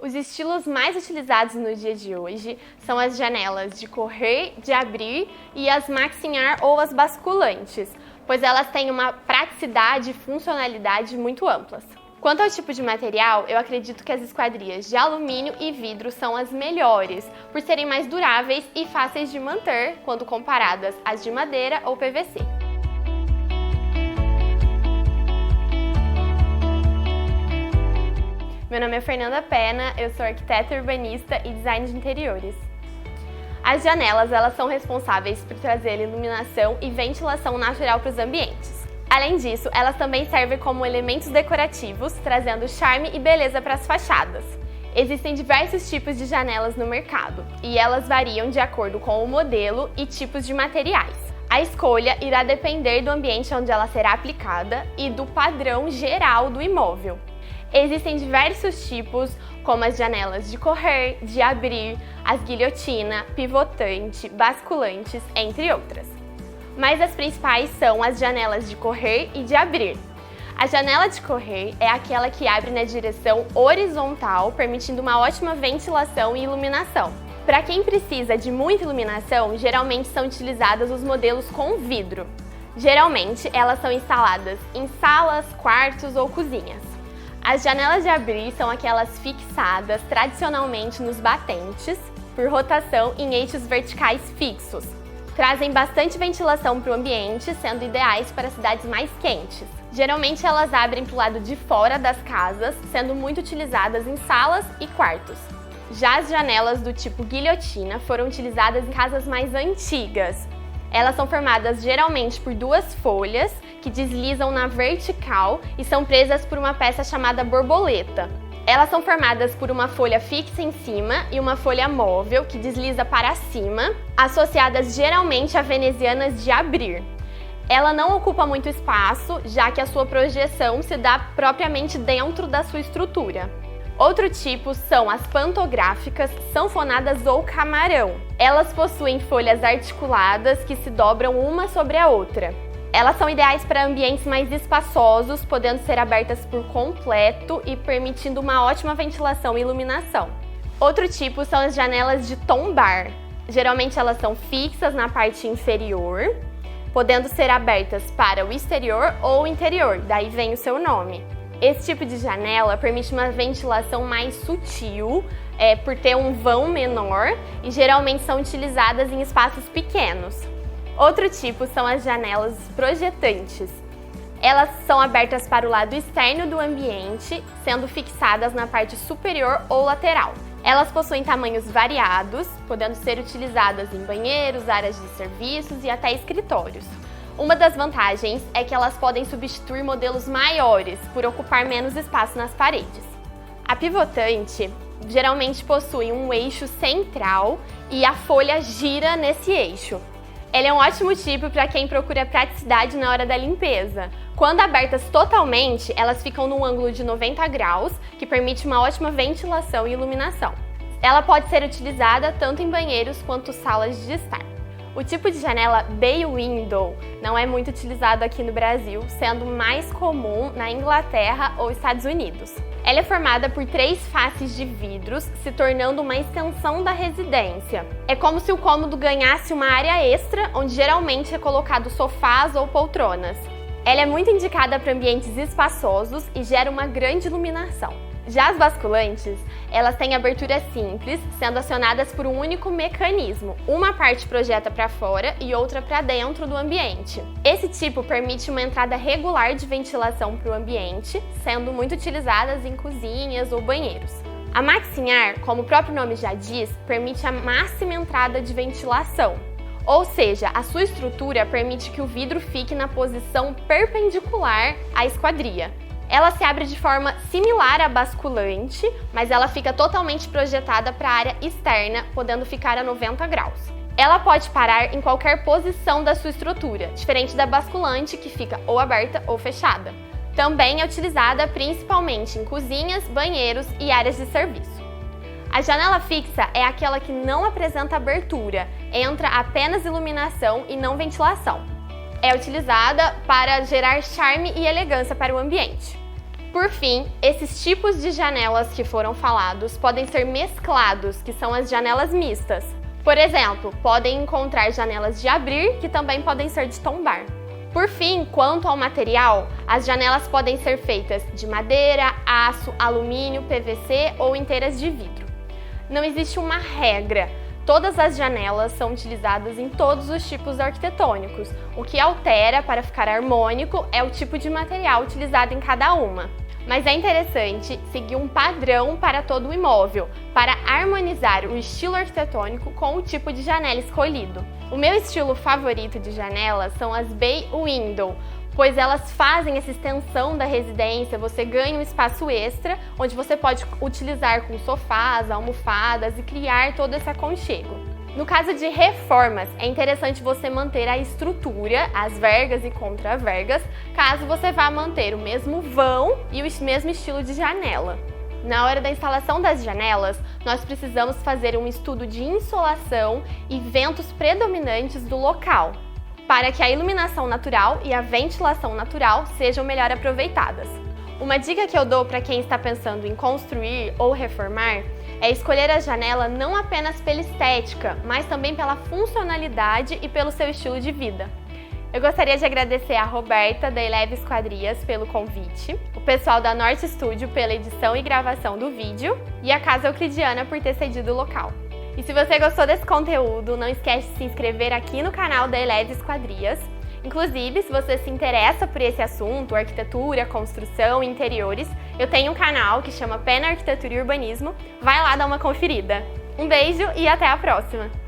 Os estilos mais utilizados no dia de hoje são as janelas de correr, de abrir e as maxillar ou as basculantes, pois elas têm uma praticidade e funcionalidade muito amplas. Quanto ao tipo de material, eu acredito que as esquadrias de alumínio e vidro são as melhores, por serem mais duráveis e fáceis de manter quando comparadas às de madeira ou PVC. Meu nome é Fernanda Pena, eu sou arquiteta urbanista e design de interiores. As janelas, elas são responsáveis por trazer iluminação e ventilação natural para os ambientes. Além disso, elas também servem como elementos decorativos, trazendo charme e beleza para as fachadas. Existem diversos tipos de janelas no mercado, e elas variam de acordo com o modelo e tipos de materiais. A escolha irá depender do ambiente onde ela será aplicada e do padrão geral do imóvel. Existem diversos tipos, como as janelas de correr, de abrir, as guilhotina, pivotante, basculantes, entre outras. Mas as principais são as janelas de correr e de abrir. A janela de correr é aquela que abre na direção horizontal, permitindo uma ótima ventilação e iluminação. Para quem precisa de muita iluminação, geralmente são utilizados os modelos com vidro. Geralmente, elas são instaladas em salas, quartos ou cozinhas. As janelas de abrir são aquelas fixadas tradicionalmente nos batentes, por rotação em eixos verticais fixos. Trazem bastante ventilação para o ambiente, sendo ideais para cidades mais quentes. Geralmente elas abrem para o lado de fora das casas, sendo muito utilizadas em salas e quartos. Já as janelas do tipo guilhotina foram utilizadas em casas mais antigas. Elas são formadas geralmente por duas folhas que deslizam na vertical e são presas por uma peça chamada borboleta. Elas são formadas por uma folha fixa em cima e uma folha móvel que desliza para cima, associadas geralmente a venezianas de abrir. Ela não ocupa muito espaço, já que a sua projeção se dá propriamente dentro da sua estrutura. Outro tipo são as pantográficas, sanfonadas ou camarão. Elas possuem folhas articuladas que se dobram uma sobre a outra. Elas são ideais para ambientes mais espaçosos, podendo ser abertas por completo e permitindo uma ótima ventilação e iluminação. Outro tipo são as janelas de tombar. Geralmente elas são fixas na parte inferior, podendo ser abertas para o exterior ou interior, daí vem o seu nome. Esse tipo de janela permite uma ventilação mais sutil, por ter um vão menor e geralmente são utilizadas em espaços pequenos. Outro tipo são as janelas projetantes. Elas são abertas para o lado externo do ambiente, sendo fixadas na parte superior ou lateral. Elas possuem tamanhos variados, podendo ser utilizadas em banheiros, áreas de serviços e até escritórios. Uma das vantagens é que elas podem substituir modelos maiores por ocupar menos espaço nas paredes. A pivotante geralmente possui um eixo central e a folha gira nesse eixo. Ela é um ótimo tipo para quem procura praticidade na hora da limpeza. Quando abertas totalmente, elas ficam num ângulo de 90 graus, que permite uma ótima ventilação e iluminação. Ela pode ser utilizada tanto em banheiros quanto salas de estar. O tipo de janela bay window não é muito utilizado aqui no Brasil, sendo mais comum na Inglaterra ou Estados Unidos. Ela é formada por 3 faces de vidros, se tornando uma extensão da residência. É como se o cômodo ganhasse uma área extra, onde geralmente é colocado sofás ou poltronas. Ela é muito indicada para ambientes espaçosos e gera uma grande iluminação. Já as basculantes, elas têm abertura simples, sendo acionadas por um único mecanismo. Uma parte projeta para fora e outra para dentro do ambiente. Esse tipo permite uma entrada regular de ventilação para o ambiente, sendo muito utilizadas em cozinhas ou banheiros. A maxillar, como o próprio nome já diz, permite a máxima entrada de ventilação. Ou seja, a sua estrutura permite que o vidro fique na posição perpendicular à esquadria. Ela se abre de forma similar à basculante, mas ela fica totalmente projetada para a área externa, podendo ficar a 90 graus. Ela pode parar em qualquer posição da sua estrutura, diferente da basculante, que fica ou aberta ou fechada. Também é utilizada principalmente em cozinhas, banheiros e áreas de serviço. A janela fixa é aquela que não apresenta abertura, entra apenas iluminação e não ventilação. É utilizada para gerar charme e elegância para o ambiente. Por fim, esses tipos de janelas que foram falados podem ser mesclados, que são as janelas mistas. Por exemplo, podem encontrar janelas de abrir, que também podem ser de tombar. Por fim, quanto ao material, as janelas podem ser feitas de madeira, aço, alumínio, PVC ou inteiras de vidro. Não existe uma regra. Todas as janelas são utilizadas em todos os tipos arquitetônicos. O que altera para ficar harmônico é o tipo de material utilizado em cada uma. Mas é interessante seguir um padrão para todo o imóvel, para harmonizar o estilo arquitetônico com o tipo de janela escolhido. O meu estilo favorito de janelas são as Bay Window, pois elas fazem essa extensão da residência, você ganha um espaço extra, onde você pode utilizar com sofás, almofadas e criar todo esse aconchego. No caso de reformas, é interessante você manter a estrutura, as vergas e contravergas, caso você vá manter o mesmo vão e o mesmo estilo de janela. Na hora da instalação das janelas, nós precisamos fazer um estudo de insolação e ventos predominantes do local, para que a iluminação natural e a ventilação natural sejam melhor aproveitadas. Uma dica que eu dou para quem está pensando em construir ou reformar é escolher a janela não apenas pela estética, mas também pela funcionalidade e pelo seu estilo de vida. Eu gostaria de agradecer a Roberta, da Eleve Esquadrias, pelo convite, o pessoal da Norte Studio pela edição e gravação do vídeo e a Casa Euclidiana por ter cedido o local. E se você gostou desse conteúdo, não esquece de se inscrever aqui no canal da Eleve Esquadrias. Inclusive, se você se interessa por esse assunto, arquitetura, construção, interiores, eu tenho um canal que chama Pé na Arquitetura e Urbanismo. Vai lá dar uma conferida. Um beijo e até a próxima!